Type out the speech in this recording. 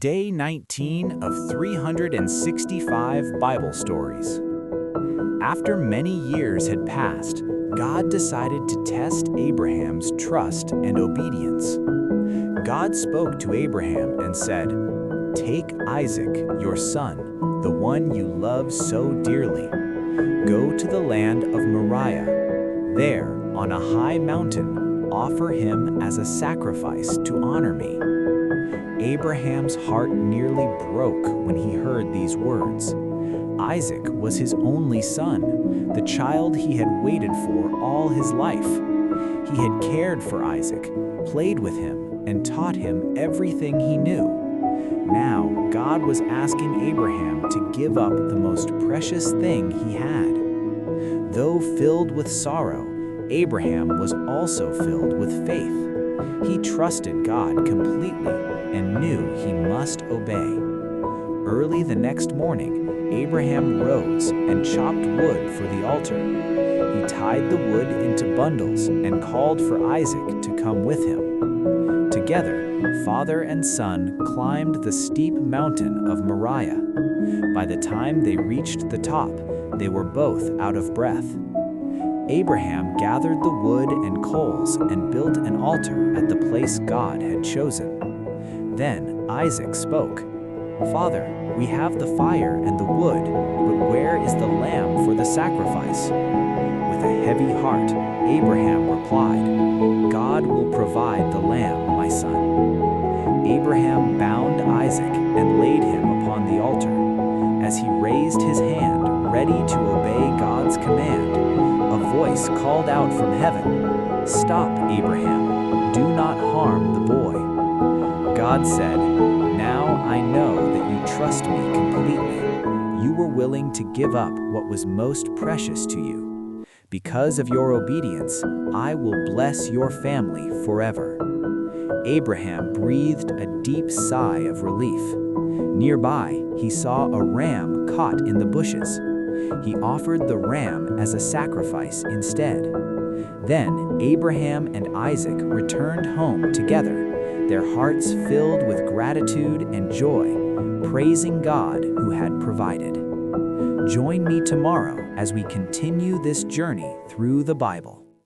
Day 19 of 365 Bible Stories. After many years had passed, God decided to test Abraham's trust and obedience. God spoke to Abraham and said, "Take Isaac, your son, the one you love so dearly. Go to the land of Moriah. There, on a high mountain, offer him as a sacrifice to honor me." Abraham's heart nearly broke when he heard these words. Isaac was his only son, the child he had waited for all his life. He had cared for Isaac, played with him, and taught him everything he knew. Now, God was asking Abraham to give up the most precious thing he had. Though filled with sorrow, Abraham was also filled with faith. He trusted God completely and knew he must obey. Early the next morning, Abraham rose and chopped wood for the altar. He tied the wood into bundles and called for Isaac to come with him. Together, father and son climbed the steep mountain of Moriah. By the time they reached the top, they were both out of breath. Abraham gathered the wood and coals and built an altar at the place God had chosen. Then Isaac spoke, "Father, we have the fire and the wood, but where is the lamb for the sacrifice?" With a heavy heart, Abraham replied, "God will provide the lamb, my son." Abraham bound Isaac and laid him upon the altar. As he raised his hand, ready to obey God's command, a voice called out from heaven, "Stop, Abraham, do not harm the boy." God said, "Now I know that you trust me completely. You were willing to give up what was most precious to you. Because of your obedience, I will bless your family forever." Abraham breathed a deep sigh of relief. Nearby, he saw a ram caught in the bushes. He offered the ram as a sacrifice instead. Then Abraham and Isaac returned home together, their hearts filled with gratitude and joy, praising God who had provided. Join me tomorrow as we continue this journey through the Bible.